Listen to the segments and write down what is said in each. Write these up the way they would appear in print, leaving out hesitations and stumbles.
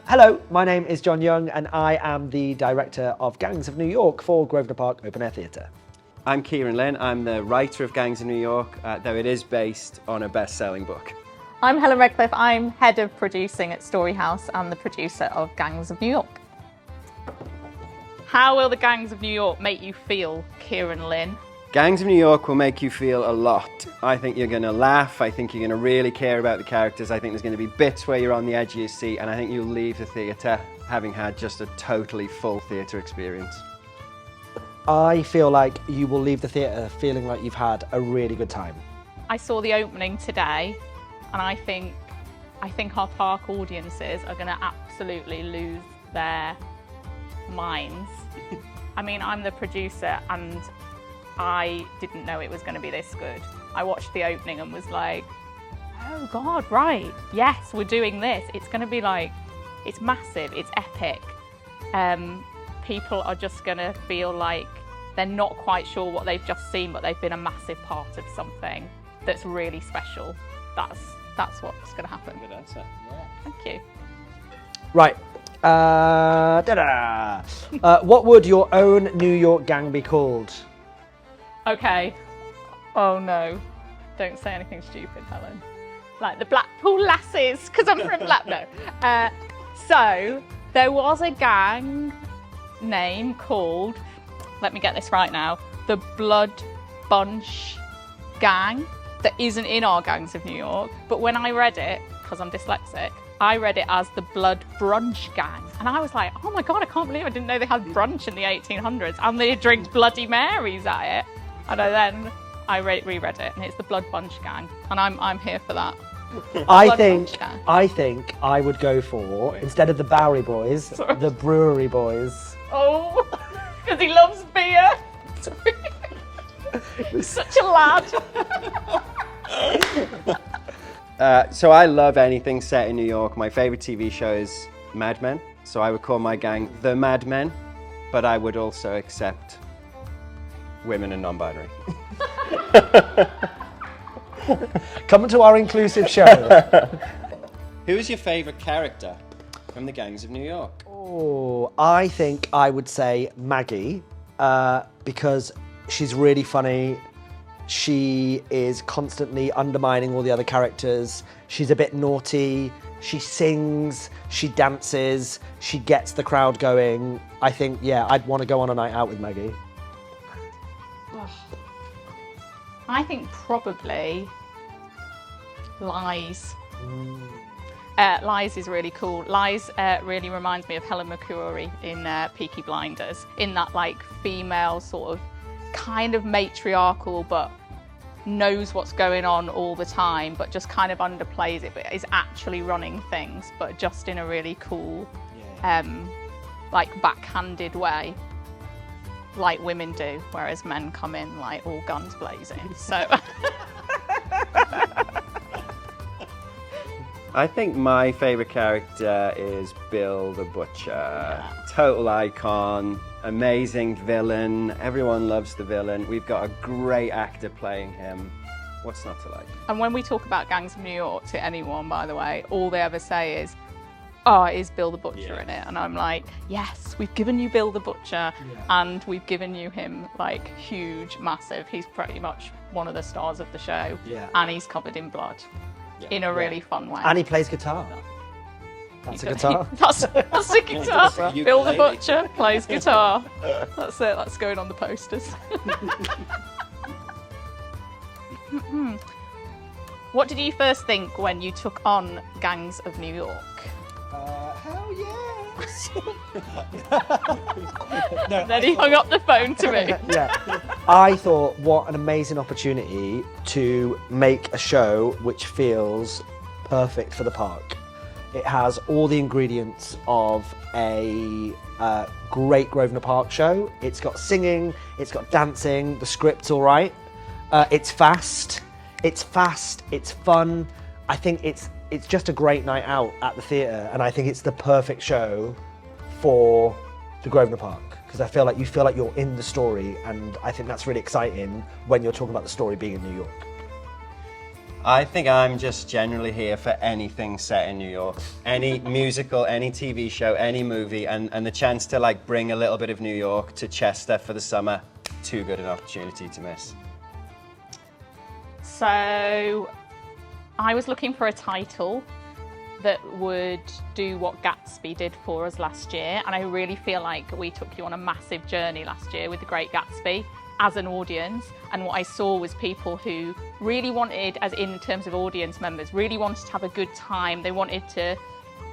Hello, my name is John Young and I am the director of Gangs of New York for Grosvenor Park Open Air Theatre. I'm Kieran Lynn. I'm the writer of Gangs of New York, though it is based on a best-selling book. I'm Helen Redcliffe. I'm head of producing at Storyhouse and the producer of Gangs of New York. How will the Gangs of New York make you feel, Kieran Lynn? Gangs of New York will make you feel a lot. I think you're going to laugh. I think you're going to really care about the characters. I think there's going to be bits where you're on the edge of your seat, and I think you'll leave the theatre having had just a totally full theatre experience. I feel like you will leave the theatre feeling like you've had a really good time. I saw the opening today, and I think our park audiences are going to absolutely lose their minds. I mean, I'm the producer, and I didn't know it was going to be this good. I watched the opening and was like, oh God, right, yes, we're doing this. It's going to be like, it's massive, it's epic. People are just going to feel like they're not quite sure what they've just seen, but they've been a massive part of something that's really special. That's what's going to happen. Good answer. Yeah. Thank you. Right. What would your own New York gang be called? Okay. Oh no. Don't say anything stupid, Helen. Like the Blackpool Lasses, because I'm from No. So, there was a gang name called, let me get this right now, the Blood Bunch Gang, that isn't in our Gangs of New York. But when I read it, because I'm dyslexic, I read it as the Blood Brunch Gang. And I was like, oh my God, I can't believe I didn't know they had brunch in the 1800s. And they drink Bloody Marys at it. And I reread it, and it's the Blood Bunch Gang. And I'm here for that. I think I would go for, instead of the Bowery Boys, the Brewery Boys. Oh, because he loves beer. Such a lad. So I love anything set in New York. My favourite TV show is Mad Men, so I would call my gang the Mad Men, but I would also accept women and non-binary. Come to our inclusive show. Who is your favourite character from the Gangs of New York? Oh, I think I would say Maggie, because she's really funny. She is constantly undermining all the other characters. She's a bit naughty. She sings, she dances, she gets the crowd going. I think, yeah, I'd want to go on a night out with Maggie. I think probably Lies. Lies is really cool. Lies really reminds me of Helen McCrory in Peaky Blinders, in that like female sort of kind of matriarchal, but knows what's going on all the time, but just kind of underplays it, but is actually running things, but just in a really cool, like backhanded way, like women do, whereas men come in like all guns blazing. So I think my favourite character is Bill the Butcher. Yeah. Total icon, amazing villain. Everyone loves the villain. We've got a great actor playing him. What's not to like? And when we talk about Gangs of New York to anyone, by the way, all they ever say is, oh, is Bill the Butcher in it? And I'm like, yes, we've given you Bill the Butcher, and we've given you him like huge, massive. He's pretty much one of the stars of the show, and he's covered in blood in a really fun way. And he plays guitar. That's a guitar. That's a guitar. Bill the Butcher plays guitar. That's it. That's going on the posters. What did you first think when you took on Gangs of New York? Hell yes! Then he hung up the phone to me. Yeah. I thought, what an amazing opportunity to make a show which feels perfect for the park. It has all the ingredients of a great Grosvenor Park show. It's got singing, it's got dancing, the script's all right. It's fast, it's fun. I think it's just a great night out at the theatre, and I think it's the perfect show for the Grosvenor Park, because I feel like you're in the story, and I think that's really exciting when you're talking about the story being in New York. I think I'm just generally here for anything set in New York. Any musical, any TV show, any movie, and the chance to like bring a little bit of New York to Chester for the summer, too good an opportunity to miss. So I was looking for a title that would do what Gatsby did for us last year, and I really feel like we took you on a massive journey last year with The Great Gatsby as an audience, and what I saw was people who really wanted, as in terms of audience members, really wanted to have a good time. They wanted to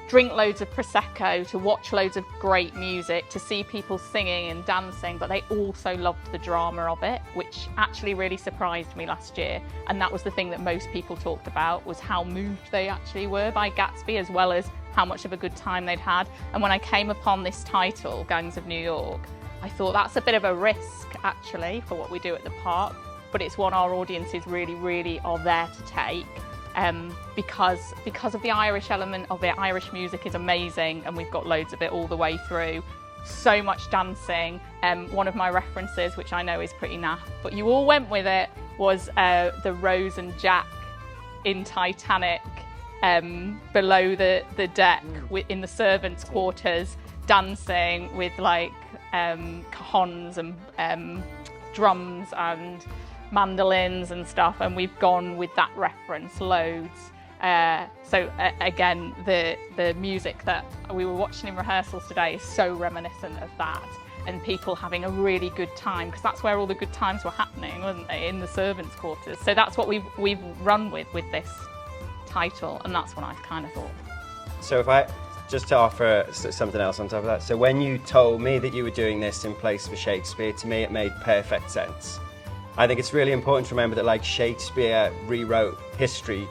drink loads of Prosecco, to watch loads of great music, to see people singing and dancing, but they also loved the drama of it, which actually really surprised me last year. And that was the thing that most people talked about, was how moved they actually were by Gatsby, as well as how much of a good time they'd had. And when I came upon this title, Gangs of New York, I thought that's a bit of a risk actually for what we do at the park, but it's one our audiences really are there to take. Because of the Irish element of it. Irish music is amazing, and we've got loads of it all the way through. So much dancing. One of my references, which I know is pretty naff, but you all went with it, was the Rose and Jack in Titanic below the deck in the servants' quarters, dancing with like cajons and drums and mandolins and stuff, and we've gone with that reference loads. Again, the music that we were watching in rehearsals today is so reminiscent of that, and people having a really good time, because that's where all the good times were happening, weren't they, in the servants' quarters. So that's what we've run with this title, and that's what I kind of thought. So if I just to offer something else on top of that, so when you told me that you were doing this in place for Shakespeare, to me it made perfect sense. I think it's really important to remember that like Shakespeare rewrote history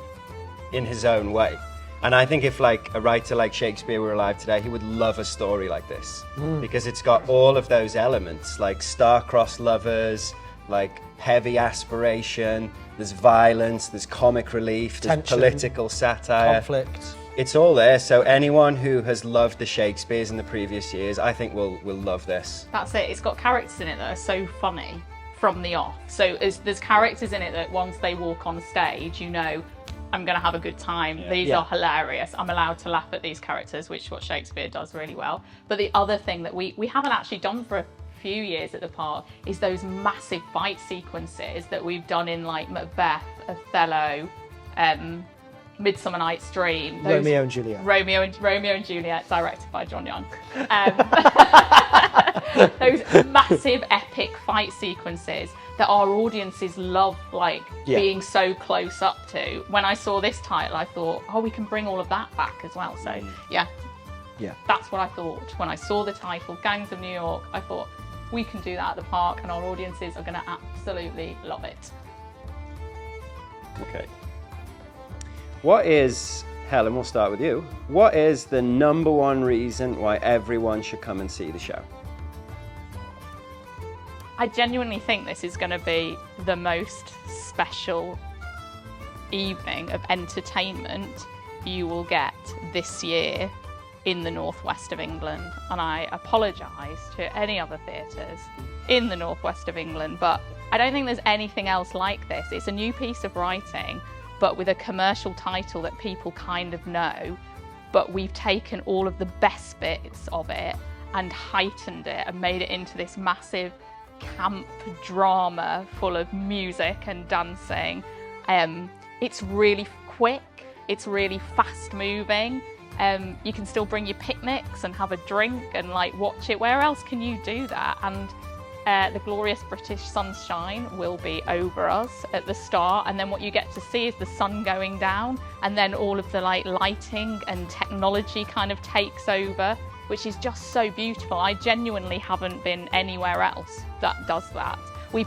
in his own way. And I think if like a writer like Shakespeare were alive today, he would love a story like this, because it's got all of those elements, like star-crossed lovers, like heavy aspiration, there's violence, there's comic relief, there's tension, political satire. conflict. It's all there, so anyone who has loved the Shakespeares in the previous years, I think will love this. That's it. It's got characters in it that are so funny from the off. So there's characters in it that once they walk on stage, you know, I'm going to have a good time. Yeah. These are hilarious. I'm allowed to laugh at these characters, which is what Shakespeare does really well. But the other thing that we haven't actually done for a few years at the park is those massive fight sequences that we've done in like Macbeth, Othello, Midsummer Night's Dream. Romeo and Juliet. Romeo and Juliet, directed by John Young. Those massive epic fight sequences that our audiences love, like being so close up to. When I saw this title, I thought, oh, we can bring all of that back as well. So yeah, that's what I thought when I saw the title, Gangs of New York. I thought we can do that at the park, and our audiences are going to absolutely love it. Okay. What is, Helen, we'll start with you. What is the number one reason why everyone should come and see the show? I genuinely think this is going to be the most special evening of entertainment you will get this year in the northwest of England. And I apologise to any other theatres in the northwest of England, but I don't think there's anything else like this. It's a new piece of writing, but with a commercial title that people kind of know, but we've taken all of the best bits of it and heightened it and made it into this massive camp drama full of music and dancing. It's really quick, it's really fast moving. You can still bring your picnics and have a drink and like watch it. Where else can you do that? And the glorious British sunshine will be over us at the start, and then what you get to see is the sun going down, and then all of the like lighting and technology kind of takes over, which is just so beautiful. I genuinely haven't been anywhere else that does that. We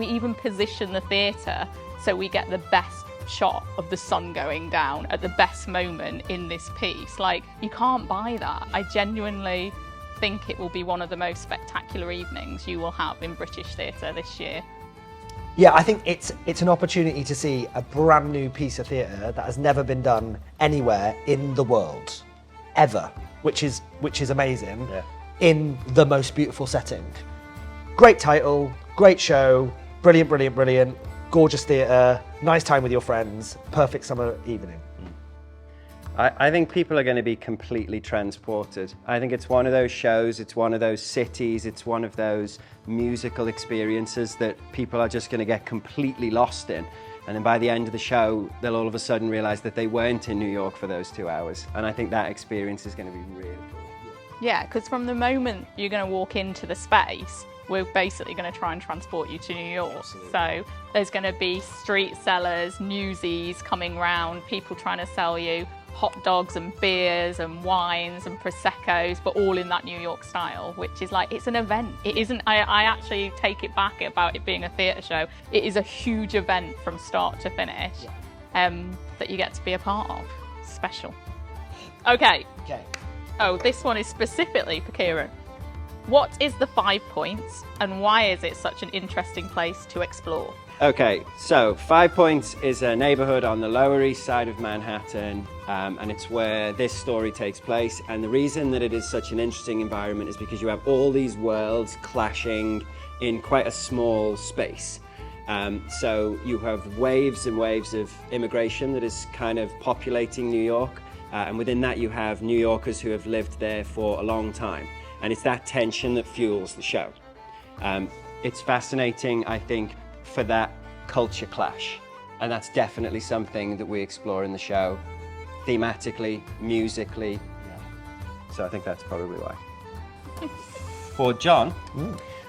even position the theatre so we get the best shot of the sun going down at the best moment in this piece. Like, you can't buy that. I genuinely think it will be one of the most spectacular evenings you will have in British theatre this year. Yeah, I think it's an opportunity to see a brand new piece of theatre that has never been done anywhere in the world, ever, which is amazing, in the most beautiful setting. Great title, great show, brilliant, gorgeous theatre, nice time with your friends, perfect summer evening. I think people are going to be completely transported. I think it's one of those shows, it's one of those cities, it's one of those musical experiences that people are just going to get completely lost in. And then by the end of the show, they'll all of a sudden realise that they weren't in New York for those 2 hours. And I think that experience is going to be really cool. Yeah, because from the moment you're going to walk into the space, we're basically going to try and transport you to New York. Absolutely. So there's going to be street sellers, newsies coming round, people trying to sell you hot dogs and beers and wines and Prosecco's, but all in that New York style, which is like, it's an event. It isn't, I actually take it back about it being a theatre show. It is a huge event from start to finish that you get to be a part of. Special. Okay. Oh, this one is specifically for Kieran. What is the 5 Points and why is it such an interesting place to explore? Okay, so 5 Points is a neighbourhood on the Lower East Side of Manhattan, and it's where this story takes place. And the reason that it is such an interesting environment is because you have all these worlds clashing in quite a small space. So you have waves and waves of immigration that is kind of populating New York, and within that you have New Yorkers who have lived there for a long time. And it's that tension that fuels the show. It's fascinating, I think, for that culture clash. And that's definitely something that we explore in the show, thematically, musically. So I think that's probably why. For John,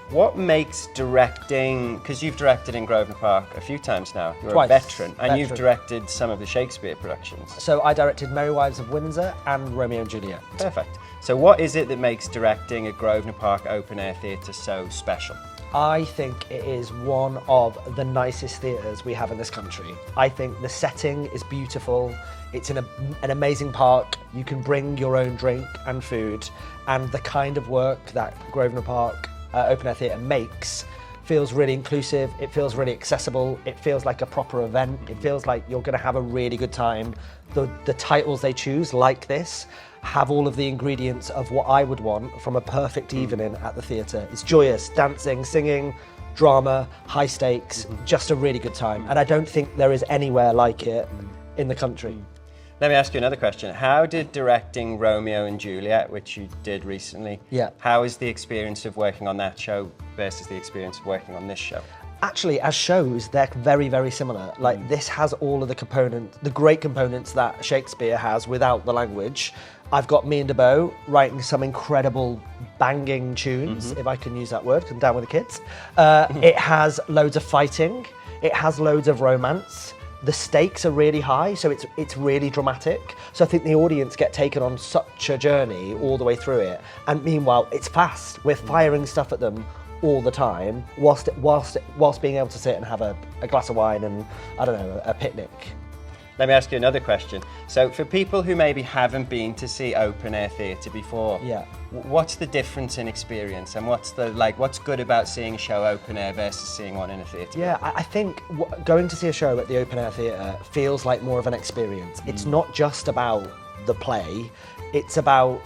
what makes directing, because you've directed in Grosvenor Park a few times now, you're Twice. a veteran, and you've directed some of the Shakespeare productions. So I directed Merry Wives of Windsor and Romeo and Juliet. Perfect. So what is it that makes directing at Grosvenor Park Open Air Theatre so special? I think it is one of the nicest theatres we have in this country. I think the setting is beautiful. It's in an amazing park. You can bring your own drink and food, and the kind of work that Grosvenor Park Open Air Theatre makes feels really inclusive. It feels really accessible. It feels like a proper event. It feels like you're going to have a really good time. The titles they choose, like this, have all of the ingredients of what I would want from a perfect evening at the theatre. It's joyous, dancing, singing, drama, high stakes, just a really good time. And I don't think there is anywhere like it in the country. Let me ask you another question. How did directing Romeo and Juliet, which you did recently, how is the experience of working on that show versus the experience of working on this show? Actually, as shows, they're very, very similar. Like, this has all of the components, the great components that Shakespeare has without the language. I've got me and DeBow writing some incredible banging tunes, if I can use that word, 'cause I'm down with the kids. It has loads of fighting. It has loads of romance. The stakes are really high, so it's really dramatic. So I think the audience get taken on such a journey all the way through it. And meanwhile, it's fast. We're firing stuff at them all the time, whilst being able to sit and have a glass of wine and, I don't know, a picnic. Let me ask you another question. So for people who maybe haven't been to see open air theatre before, what's the difference in experience, and what's good about seeing a show open air versus seeing one in a theatre? Yeah, I think going to see a show at the open air theatre feels like more of an experience. It's not just about the play, it's about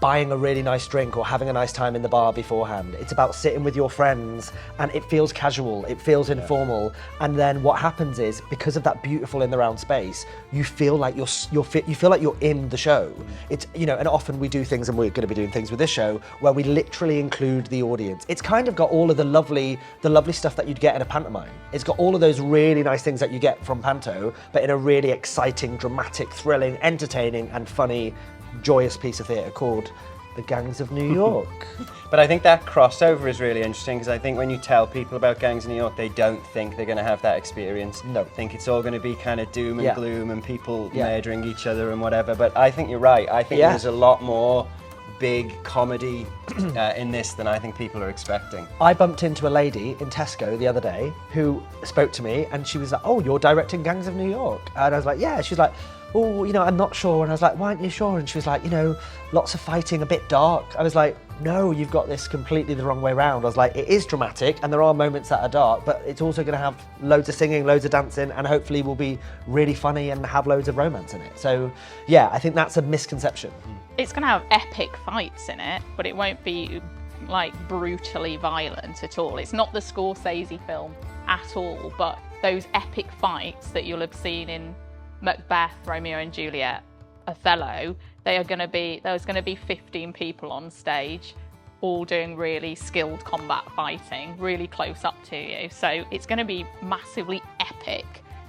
buying a really nice drink or having a nice time in the bar beforehand. It's about sitting with your friends, and it feels casual, it feels informal. And then what happens is, because of that beautiful in the round space, you feel like you feel like you're in the show. It's, you know, and often we do things, and we're going to be doing things with this show where we literally include the audience. It's kind of got all of the lovely stuff that you'd get in a pantomime. It's got all of those really nice things that you get from panto, but in a really exciting, dramatic, thrilling, entertaining, and funny, joyous piece of theatre called The Gangs of New York. But I think that crossover is really interesting, because I think when you tell people about Gangs of New York, they don't think they're going to have that experience. No. They think it's all going to be kind of doom and gloom and people murdering each other and whatever. But I think you're right. I think there's a lot more big comedy in this than I think people are expecting. I bumped into a lady in Tesco the other day who spoke to me, and she was like, "Oh, you're directing Gangs of New York?" And I was like, "Yeah." She was like, "Oh, you know, I'm not sure." And I was like, "Why aren't you sure?" And she was like, "You know, lots of fighting, a bit dark." I was like, "No, you've got this completely the wrong way round." I was like, "It is dramatic, and there are moments that are dark, but it's also going to have loads of singing, loads of dancing, and hopefully will be really funny and have loads of romance in it." So, yeah, I think that's a misconception. It's going to have epic fights in it, but it won't be like brutally violent at all. It's not the Scorsese film at all, but those epic fights that you'll have seen in Macbeth, Romeo and Juliet, Othello, there's going to be 15 people on stage all doing really skilled combat fighting, really close up to you. So it's going to be massively epic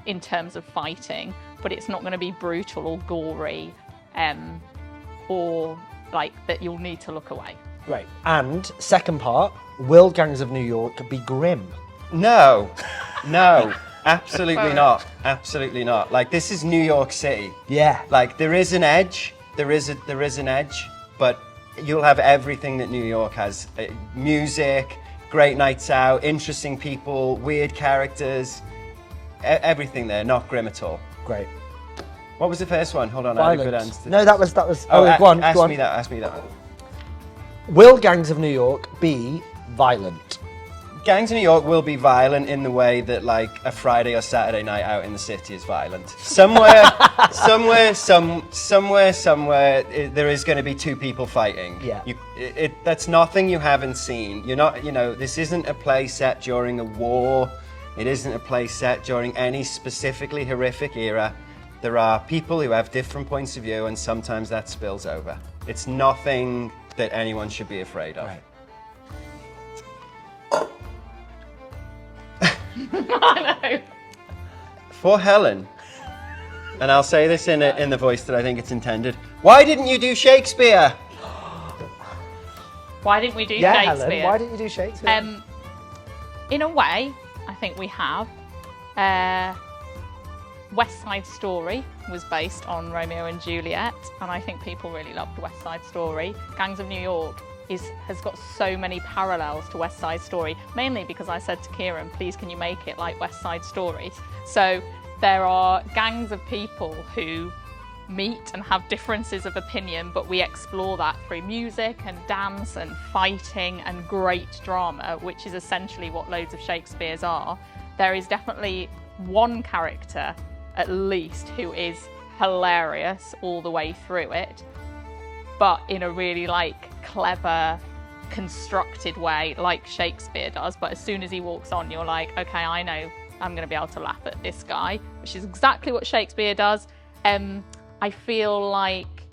in terms of fighting, but it's not going to be brutal or gory, or like that you'll need to look away. Great. And second part, will Gangs of New York be grim? No, absolutely not. Absolutely not. Like, this is New York City. Yeah. Like, there is an edge. There is an edge, but you'll have everything that New York has. Music, great nights out, interesting people, weird characters, everything there, not grim at all. Great. What was the first one? Hold on, I had a good answer. No, that was. Oh, go on. Ask me that. Will Gangs of New York be violent? Gangs of New York will be violent in the way that, like, a Friday or Saturday night out in the city is violent. Somewhere, there is going to be two people fighting. Yeah. That's nothing you haven't seen. You're not, this isn't a play set during a war. It isn't a play set during any specifically horrific era. There are people who have different points of view, and sometimes that spills over. It's nothing that anyone should be afraid of. Right. I know. For Helen, and I'll say this in the voice that I think it's intended. Why didn't you do Shakespeare? Why didn't we do Yeah, Shakespeare? Helen, why didn't you do Shakespeare? In a way, I think we have. West Side Story was based on Romeo and Juliet, and I think people really loved West Side Story. Gangs of New York has got so many parallels to West Side Story, mainly because I said to Kieran, please can you make it like West Side Stories? So there are gangs of people who meet and have differences of opinion, but we explore that through music and dance and fighting and great drama, which is essentially what loads of Shakespeare's are. There is definitely one character, at least, who is hilarious all the way through it, but in a really clever, constructed way, like Shakespeare does. But as soon as he walks on, you're like, okay, I know I'm going to be able to laugh at this guy, which is exactly what Shakespeare does. I feel like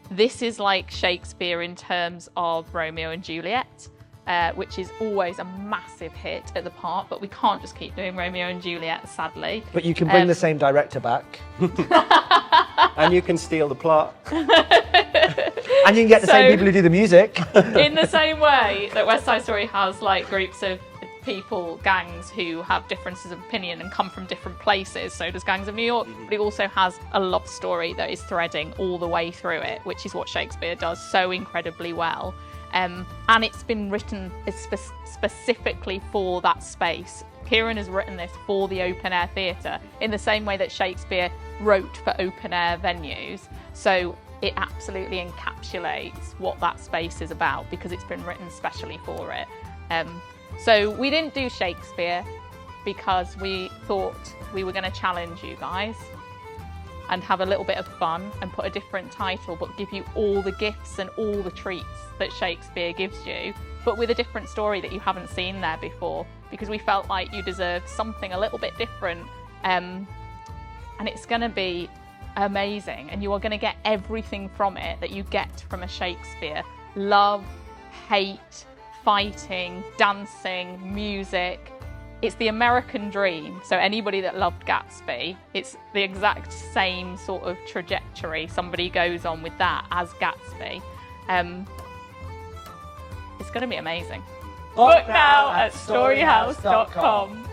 this is like Shakespeare in terms of Romeo and Juliet, which is always a massive hit at the part, but we can't just keep doing Romeo and Juliet, sadly. But you can bring the same director back. And you can steal the plot. And you can get the same people who do the music. In the same way that West Side Story has groups of people, gangs who have differences of opinion and come from different places, so does Gangs of New York, but it also has a love story that is threading all the way through it, which is what Shakespeare does so incredibly well. And it's been written specifically for that space. Kieran has written this for the open air theatre in the same way that Shakespeare wrote for open air venues. So it absolutely encapsulates what that space is about because it's been written specially for it. So we didn't do Shakespeare because we thought we were going to challenge you guys and have a little bit of fun and put a different title, but give you all the gifts and all the treats that Shakespeare gives you, but with a different story that you haven't seen there before, because we felt like you deserved something a little bit different. And it's going to be amazing, and you are going to get everything from it that you get from a Shakespeare. Love, hate, fighting, dancing, music. It's the American dream. So anybody that loved Gatsby, it's the exact same sort of trajectory somebody goes on with that as Gatsby. It's going to be amazing. Book now at storyhouse.com.